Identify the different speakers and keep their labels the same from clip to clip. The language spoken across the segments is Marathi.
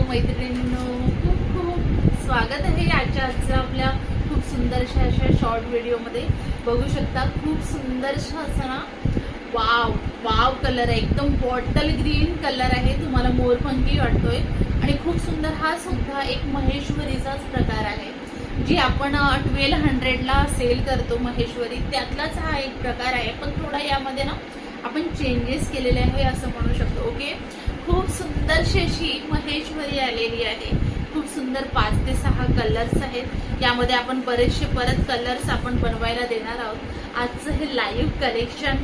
Speaker 1: मैत्रिणींनो, खूप खूप स्वागत आहे आजच्या आपल्या खूप सुंदरशा अशा शॉर्ट व्हिडिओमध्ये. बघू शकता खूप सुंदरशा असं ना वाव वाव कलर आहे, एकदम बॉटल ग्रीन कलर आहे. तुम्हाला मोरपंखी वाटतोय आणि खूप सुंदर. हा सुद्धा एक महेश्वरीचाच प्रकार आहे, जी आपण 1200ला सेल करतो महेश्वरी, त्यातलाच हा एक प्रकार आहे. पण थोडा यामध्ये ना आपण चेंजेस केलेले आहे असं म्हणू शकतो. ओके, खूप सुंदरशी अशी महेश्वरी आलेली आहे. खूप सुंदर 5 ते 6 कलर्स आहेत. यामध्ये आपण बरेचसे परत कलर्स आपण बनवायला देणार आहोत. आजचं हे लाईव्ह कलेक्शन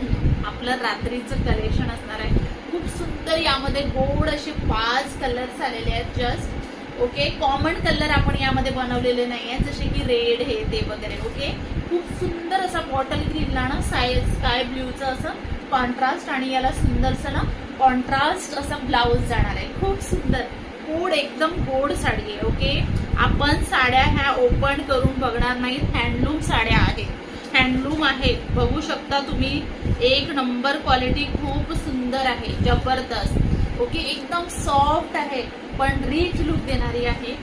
Speaker 1: आपलं रात्रीचं कलेक्शन असणार आहे. खूप सुंदर यामध्ये गोड असे 5 कलर्स आलेले आहेत जस्ट. ओके, कॉमन कलर आपण यामध्ये बनवलेले नाही आहे, जसे की रेड हे ते वगैरे. ओके, खूप सुंदर असा बॉटल ग्रीनला ना स्काय ब्ल्यूचं असं कॉन्ट्रास्ट आणि याला सुंदरसा ना कॉन्ट्रास्ट असा ब्लाउज जाणार आहे. खूप सुंदर गोड, एकदम गोड साडी आहे. ओके, आपण साड्या ह्या ओपन करून बघणार नाहीत. हँडलूम साड्या आहेत, हँडलूम आहे. बघू शकता तुम्ही, एक नंबर क्वालिटी, खूप सुंदर आहे, जबरदस्त. ओके, एकदम सॉफ्ट आहे पण रिच लुक देणारी आहे.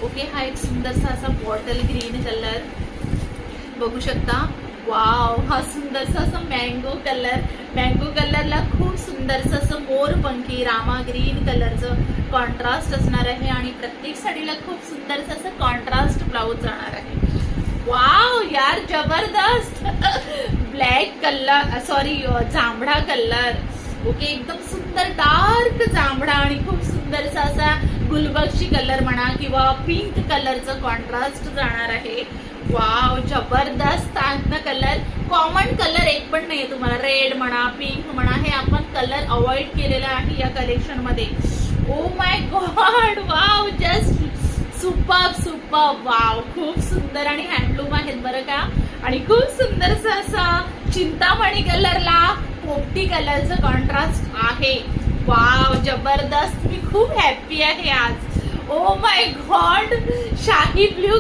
Speaker 1: ओके, हा एक सुंदरसा असा बॉटल ग्रीन कलर बघू शकता. वाव, हा सुंदरसा असा मँगो कलरला खूप सुंदरसं असं मोरपंखी रामा ग्रीन कलरचं कॉन्ट्रास्ट असणार आहे आणि प्रत्येक साडीला खूप सुंदरसं असं कॉन्ट्रास्ट ब्लाउज जाणार आहे. वाव यार, जबरदस्त. ब्लॅक कलर, सॉरी जांभळा कलर. ओके, एकदम सुंदर डार्क जांभळा आणि खूप सुंदरसा असा गुलबक्षी कलर म्हणा किंवा पिंक कलरचं कॉन्ट्रास्ट जाणार आहे. वाव, जबरदस्त कलर. कॉमन कलर एक पण नाहीये तुम्हाला. रेड म्हणा, पिंक म्हणा, हे आपण कलर अवॉइड केलेला आहे या कलेक्शन मध्ये. Oh my God, wow, just super. Wow, खूप सुंदर आणि हँडलूम आहेत बरं का. आणि खूप सुंदरस असं चिंतामणी कलरला पोपटी कलरचं कॉन्ट्रास्ट आहे. वाव, जबरदस्त. मी खूप हॅप्पी आहे आज. ओ माय गॉड, शाही ब्ल्यू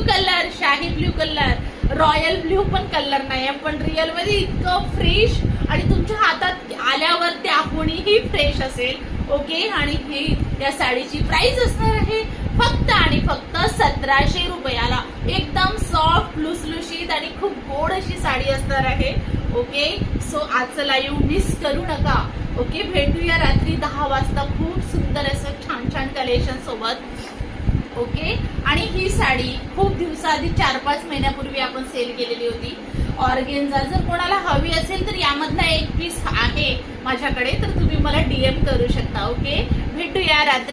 Speaker 1: कलर. रॉयल ब्ल्यू पण कलर नाही पण रिअल मध्ये इतकं फ्रेश आणि तुमच्या हातात आल्यावर त्याहूनही फ्रेश असेल. ओके, आणि ही या साडीची प्राइस असणार आहे फक्त आणि फक्त 1700 रुपयाला. एकदम सॉफ्ट, लुसलुशीत आणि खूप गोड अशी साडी असणार आहे. ओके, सो आजचं लाईव्ह मिस करू नका. ओके, भेटूया रात्री 10 वाजता खूप सुंदर असं छान कलेक्शन सोबत. ओके, आणि ही साडी खूप दिवसाआधी 4-5 महिन्यापूर्वी आपण सेल केलेली होती. ऑर्गेन्झा, जर कोणाला हवी असेल तर यामधला एक पीस आहे माझ्याकडे, तर तुम्ही मला DM करू शकता. ओके, भेटूया रात्री.